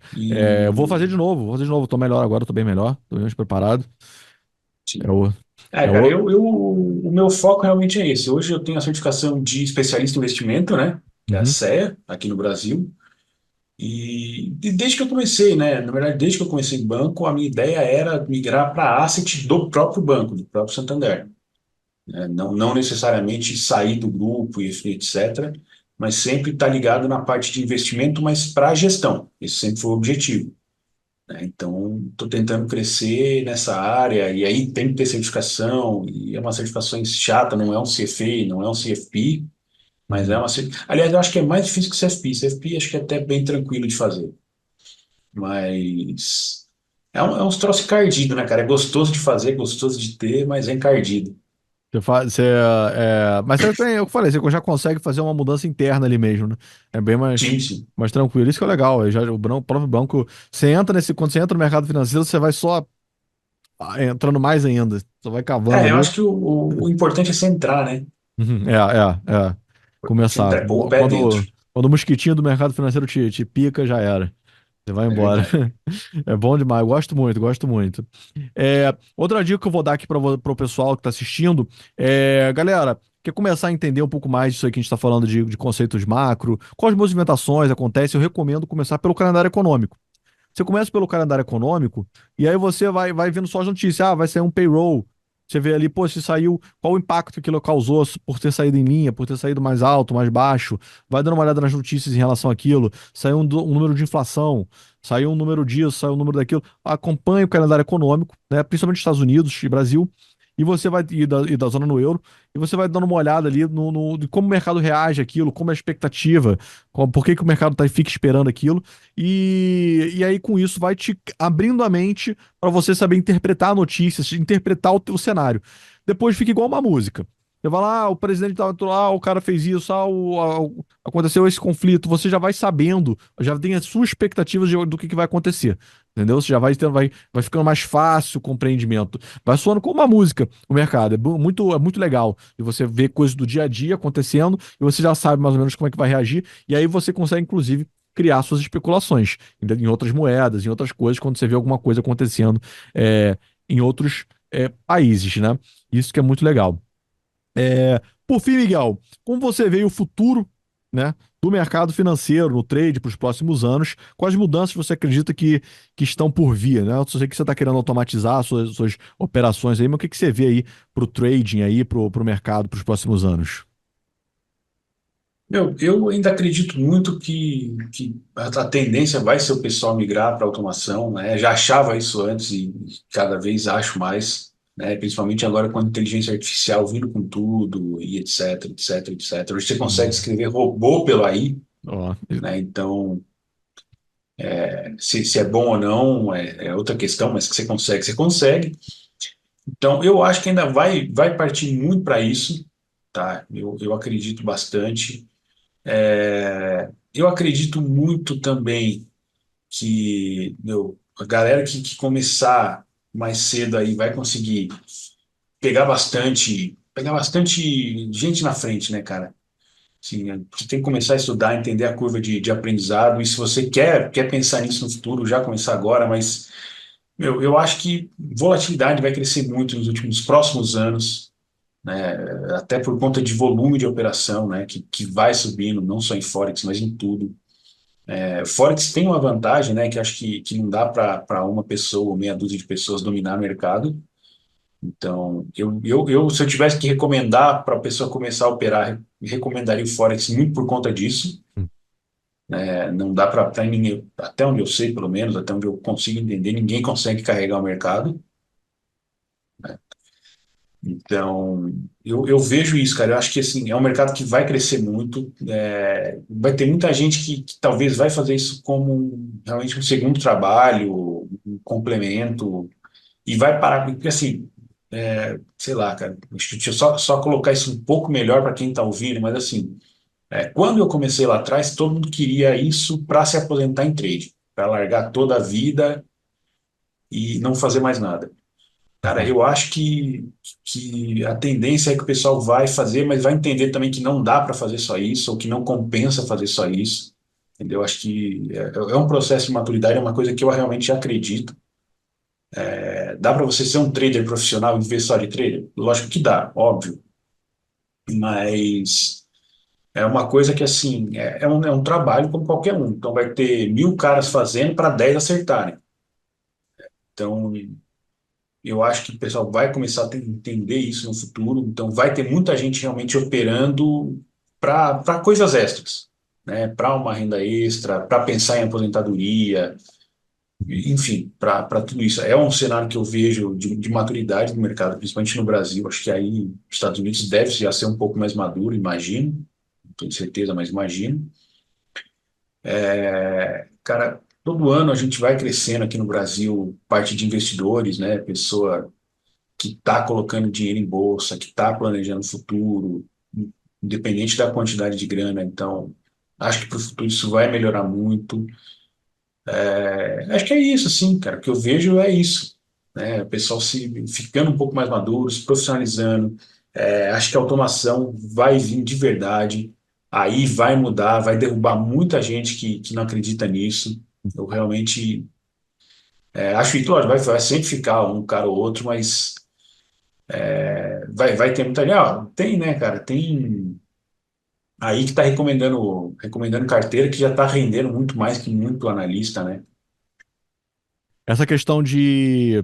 eu vou fazer
E,
de novo, vou fazer de novo. Tô melhor agora, tô bem melhor, tô bem mais preparado. É
sim.
o. É
Cara,
o.
o meu foco realmente é esse. Hoje eu tenho a certificação de especialista em investimento, né? Que é a
Uhum,
CEA, aqui no Brasil. E desde que eu comecei, né? Na verdade, desde que eu comecei em banco, a minha ideia era migrar para a asset do próprio banco, do próprio Santander. Né? Não necessariamente sair do grupo e etc., mas sempre estar ligado na parte de investimento, mas para a gestão. Esse sempre foi o objetivo. Né? Então, estou tentando crescer nessa área, e aí tem que ter certificação, e é uma certificação chata, não é um CFA, não é um CFP, mas é
uhum.
uma. Aliás, eu acho que é mais difícil que CFP. CFP acho que é até bem tranquilo de fazer. Mas é uns troços encardido, né, cara? É gostoso de fazer, gostoso de ter, mas é encardido.
Mas você tem, eu falei, você já consegue fazer uma mudança interna ali mesmo, né? É bem
Sim, sim.
mais tranquilo. Isso que é legal. O próprio banco, você entra quando você entra no mercado financeiro, você vai só entrando mais ainda. Só vai cavando
Eu
ali.
acho que o importante é você entrar, né?
Uhum, é.
O importante é
Começar.
entrar, é pôr o pé dentro.
Quando o mosquitinho do mercado financeiro te pica, já era. Você vai
É
embora.
verdade.
É bom demais. Gosto muito, gosto muito. Outra dica que eu vou dar aqui para o pessoal que está assistindo galera, quer começar a entender um pouco mais disso aí que a gente está falando de conceitos macro, quais movimentações acontecem, eu recomendo começar pelo calendário econômico. Você começa pelo calendário econômico e aí você vai vendo só as notícias. Ah, vai sair um payroll. Você vê ali, pô, se saiu, qual o impacto que aquilo causou por ter saído em linha, por ter saído mais alto, mais baixo. Vai dando uma olhada nas notícias em relação àquilo. Saiu um número de inflação, saiu um número disso, saiu um número daquilo. Acompanhe o calendário econômico, né, principalmente Estados Unidos e Brasil. E você vai e da zona no euro, e você vai dando uma olhada ali de como o mercado reage àquilo, como é a expectativa, por que que o mercado fica esperando aquilo. E aí, com isso, vai te abrindo a mente para você saber interpretar notícias, interpretar o teu cenário. Depois fica igual uma música. Você vai lá, o presidente estava lá, o cara fez isso, aconteceu esse conflito. Você já vai sabendo, já tem as suas expectativas do que vai acontecer. Entendeu? Você já vai ficando mais fácil o compreendimento. Vai soando como uma música o mercado. É muito legal. E você vê coisas do dia a dia acontecendo e você já sabe mais ou menos como é que vai reagir. E aí você consegue, inclusive, criar suas especulações em outras moedas, em outras coisas, quando você vê alguma coisa acontecendo em outros países, né? Isso que é muito legal. Por fim, Miguel, como você vê o futuro, né, do mercado financeiro, no trade para os próximos anos, quais mudanças você acredita que estão por vir, né? Eu sei que você está querendo automatizar suas operações aí, mas o que você vê aí para o trading aí, para o mercado para os próximos anos?
Eu ainda acredito muito que a tendência vai ser o pessoal migrar para automação, né? Já achava isso antes e cada vez acho mais, né? Principalmente agora com a inteligência artificial vindo com tudo e etc, etc, etc. Hoje você consegue
Hum.
escrever robô pelo AI,
Ó,
né? Então, se é bom ou não é outra questão, mas que você consegue. Então, eu acho que ainda vai partir muito para isso, tá? Eu acredito bastante. Eu acredito muito também que a galera que começar mais cedo aí vai conseguir pegar bastante gente na frente, né, cara? Assim, você tem que começar a estudar, entender a curva de aprendizado, e se você quer pensar nisso no futuro, já começar agora, mas eu acho que volatilidade vai crescer muito nos próximos anos, né? Até por conta de volume de operação, né? Que vai subindo, não só em Forex, mas em tudo. Forex tem uma vantagem, né, que acho que não dá para uma pessoa ou meia dúzia de pessoas dominar o mercado. Então, se eu tivesse que recomendar para a pessoa começar a operar, recomendaria o Forex muito por conta disso. Não dá para ninguém, até onde eu sei, pelo menos, até onde eu consigo entender, ninguém consegue carregar o mercado. Então, eu vejo isso, cara. Eu acho que assim, é um mercado que vai crescer muito. Vai ter muita gente que talvez vai fazer isso como realmente um segundo trabalho, um complemento, e vai parar, porque assim, sei lá, cara, deixa eu só colocar isso um pouco melhor para quem está ouvindo, mas assim, quando eu comecei lá atrás, todo mundo queria isso para se aposentar em trade, para largar toda a vida e não fazer mais nada. Cara,
uhum.
eu acho que a tendência é que o pessoal vai fazer, mas vai entender também que não dá para fazer só isso, ou que não compensa fazer só isso. Entendeu? Acho que é um processo de maturidade, é uma coisa que eu realmente acredito. Dá para você ser um trader profissional e viver só de trader? Lógico que dá, óbvio. Mas é uma coisa que, assim, é um trabalho como qualquer um. Então, vai ter 1.000 caras fazendo para 10 acertarem. Então, eu acho que o pessoal vai começar a entender isso no futuro. Então, vai ter muita gente realmente operando para coisas extras, né? Para uma renda extra, para pensar em aposentadoria, enfim, para tudo isso. É um cenário que eu vejo de maturidade do mercado, principalmente no Brasil. Acho que aí, os Estados Unidos deve já ser um pouco mais maduro, imagino. Não tenho certeza, mas imagino. Cara, todo ano a gente vai crescendo aqui no Brasil, parte de investidores, né? Pessoa. que está colocando dinheiro em bolsa, que está planejando o futuro, independente da quantidade de grana. Então, acho que para o futuro isso vai melhorar muito. Acho que é isso, assim, cara. O que eu vejo é isso, né? O pessoal se ficando um pouco mais maduro, se profissionalizando. Acho que a automação vai vir de verdade. Aí vai mudar, vai derrubar muita gente que não acredita nisso. Eu realmente acho que, lógico, vai sempre ficar um cara ou outro, mas vai ter muita gente. Tem, né, cara? Tem aí que está recomendando carteira que já está rendendo muito mais que muito analista, né?
Essa questão de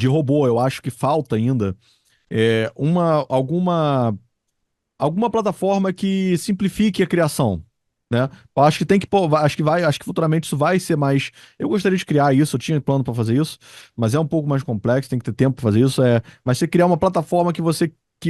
robô, eu acho que falta ainda alguma plataforma que simplifique a criação, né? Eu acho que tem que pôr, acho que futuramente isso vai ser mais. Eu gostaria de criar isso, eu tinha plano para fazer isso, mas é um pouco mais complexo, tem que ter tempo para fazer isso. Mas você criar uma plataforma que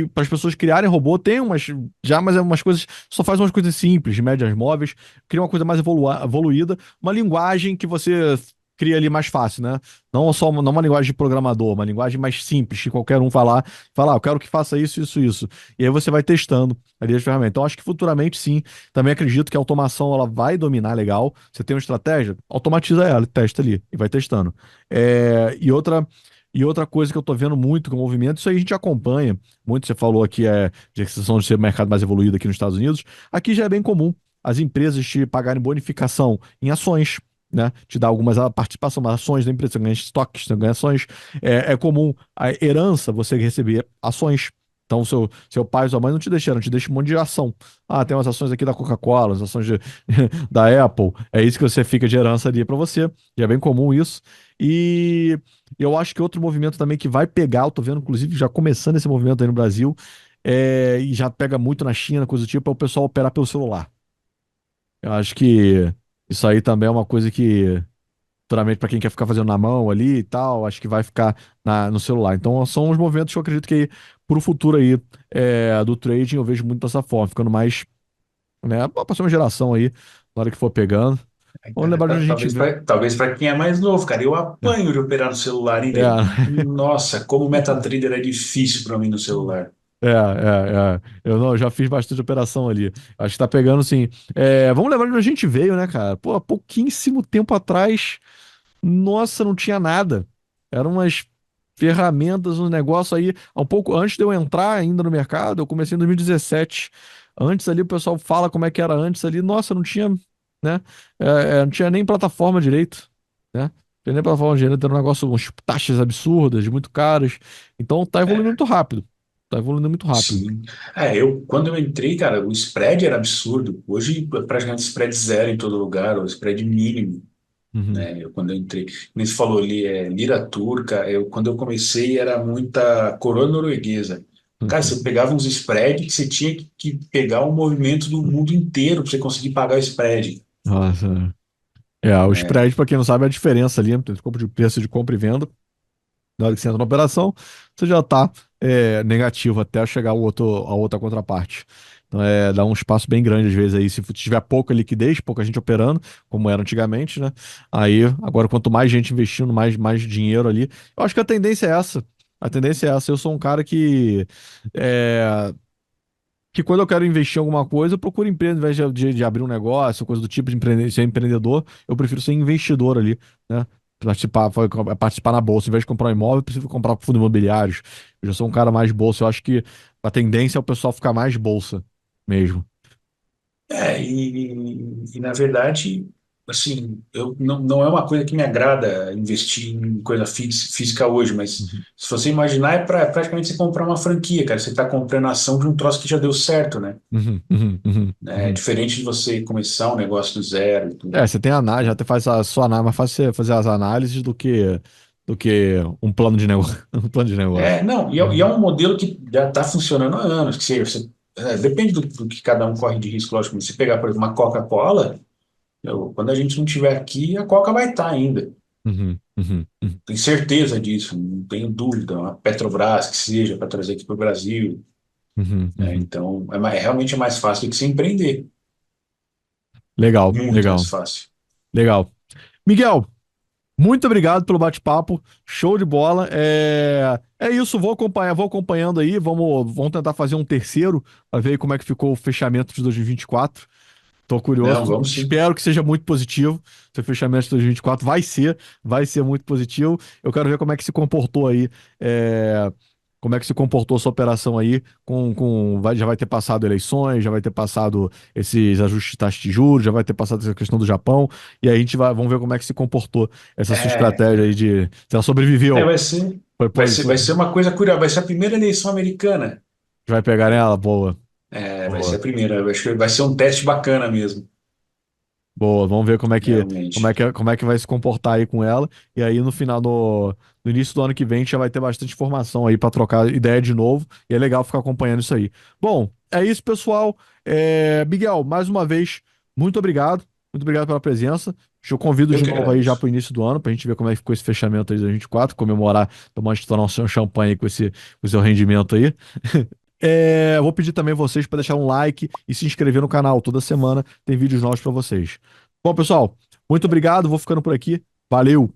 para as pessoas criarem robô tem mas é umas coisas, só faz umas coisas simples, médias móveis, cria uma coisa mais evoluída, uma linguagem que você cria ali mais fácil, né? Não uma linguagem de programador, uma linguagem mais simples, que qualquer um falar, eu quero que faça isso, isso, isso. E aí você vai testando ali as ferramentas. Então, acho que futuramente, sim, também acredito que a automação ela vai dominar legal. Você tem uma estratégia, automatiza ela, testa ali e vai testando. E outra coisa que eu tô vendo muito com o movimento, isso aí a gente acompanha. Muito você falou aqui de questão de ser um mercado mais evoluído aqui nos Estados Unidos. Aqui já é bem comum as empresas te pagarem bonificação em ações. Né, te dá algumas participação, ações da empresa, você ganha estoques, você ganha ações. É comum a herança você receber ações. Então, seu pai e sua mãe não te deixaram, te deixam um monte de ação. Ah, tem umas ações aqui da Coca-Cola, as ações da Apple. É isso que você fica de herança ali para você. E é bem comum isso. E eu acho que outro movimento também que vai pegar, eu tô vendo, inclusive, já começando esse movimento aí no Brasil, e já pega muito na China, coisa do tipo, é o pessoal operar pelo celular. Eu acho que isso aí também é uma coisa que futuramente para quem quer ficar fazendo na mão ali e tal, acho que vai ficar no celular. Então são os movimentos que eu acredito que pro futuro aí do trading eu vejo muito dessa forma, ficando mais, né, pra próxima geração aí, na hora que for pegando. Vamos
Cara,
lembrar de onde a gente
talvez
viu.
talvez para quem é mais novo, cara. Eu
É,
apanho de operar no celular, hein, velho?
é,
Nossa, como MetaTrader é difícil para mim no celular.
Eu não, eu já fiz bastante operação ali. Acho que tá pegando, sim. Vamos lembrar de onde a gente veio, né, cara? Pô, há pouquíssimo tempo atrás. Nossa, não tinha nada. Eram umas ferramentas, um negócio aí. Um pouco antes de eu entrar ainda no mercado, eu comecei em 2017. Antes ali, o pessoal fala como é que era antes ali. Nossa, não tinha, né? Não tinha nem plataforma direito, né? Não tinha nem plataforma direito, era um negócio, umas taxas absurdas, muito caras. Então tá evoluindo
É,
muito rápido. Tá evoluindo muito rápido.
sim. Quando eu entrei, cara, o spread era absurdo. Hoje, praticamente spread zero em todo lugar, o spread mínimo,
Uhum,
né? Quando eu entrei, como você falou ali, lira turca. Quando eu comecei, era muita coroa norueguesa. Cara,
uhum.
você pegava uns spread que você tinha que pegar o movimento do mundo inteiro para você conseguir pagar o spread.
Nossa. O spread, pra quem não sabe, é a diferença ali entre o preço de compra e venda. Na hora que você entra na operação, você já está negativo até chegar a outra contraparte. Então, dá um espaço bem grande, às vezes, aí. Se tiver pouca liquidez, pouca gente operando, como era antigamente, né? Aí, agora, quanto mais gente investindo, mais dinheiro ali. Eu acho que a tendência é essa. A tendência é essa. Eu sou um cara é, que quando eu quero investir em alguma coisa, eu procuro empresa, ao invés de abrir um negócio, coisa do tipo de ser empreendedor, eu prefiro ser investidor ali, né? Participar na bolsa. Em vez de comprar um imóvel, eu prefiro comprar fundos imobiliários. Eu já sou um cara mais bolsa. Eu acho que a tendência é o pessoal ficar mais bolsa mesmo.
Na verdade, assim, eu não é uma coisa que me agrada investir em coisa física hoje, mas
Uhum,
se você imaginar, praticamente você comprar uma franquia, cara. Você está comprando a ação de um troço que já deu certo, né?
uhum, uhum, uhum,
É
uhum.
diferente de você começar um negócio do zero e tudo.
Você tem análise, já faz a sua análise, mais fácil você fazer as análises do que um plano de negócio. Um plano de negócio.
Não, e é
Uhum,
um modelo que já está funcionando há anos, que depende do que cada um corre de risco, lógico. Se pegar, por exemplo, uma Coca-Cola, quando a gente não estiver aqui, a Coca vai estar ainda.
uhum, uhum, uhum,
Tenho certeza disso, não tenho dúvida. Uma Petrobras que seja para trazer aqui para o Brasil,
uhum,
né?
uhum.
Então, realmente é mais fácil do que se empreender.
Legal,
Muito mais
legal,
fácil.
legal. Miguel, Muito obrigado pelo bate-papo, show de bola. É isso, vou acompanhar, vou acompanhando aí, vamos tentar fazer um terceiro para ver como é que ficou o fechamento de 2024. Tô
Não,
curioso,
vamos sim.
espero que seja muito positivo. Seu fechamento de 2024 vai ser muito positivo. Eu quero ver como é que se comportou aí, é, como é que se comportou essa operação aí, já vai ter passado eleições, já vai ter passado esses ajustes de taxa de juros, já vai ter passado essa questão do Japão, e aí vamos ver como é que se comportou essa sua
É,
estratégia aí se ela sobreviveu.
vai ser uma coisa curiosa. Vai ser a primeira eleição americana.
Vai pegar nela? Boa,
É, vai ser a
boa.
primeira. Eu acho que vai ser um teste bacana mesmo,
Boa, vamos ver
realmente.
como é que vai se comportar aí com ela. E aí no início do ano que vem, a gente já vai ter bastante informação aí para trocar ideia de novo. E é legal ficar acompanhando isso aí. Bom, é isso, pessoal. Miguel, mais uma vez, muito obrigado. Muito obrigado pela presença. Eu convido
Eu
de
que
novo aí já
agradeço.
para o início do ano, para a gente ver como é que ficou esse fechamento aí de 2024, comemorar, tomar um champanhe com o seu rendimento aí. Vou pedir também vocês para deixar um like e se inscrever no canal. Toda semana tem vídeos novos para vocês. Bom, pessoal, muito obrigado. Vou ficando por aqui. Valeu!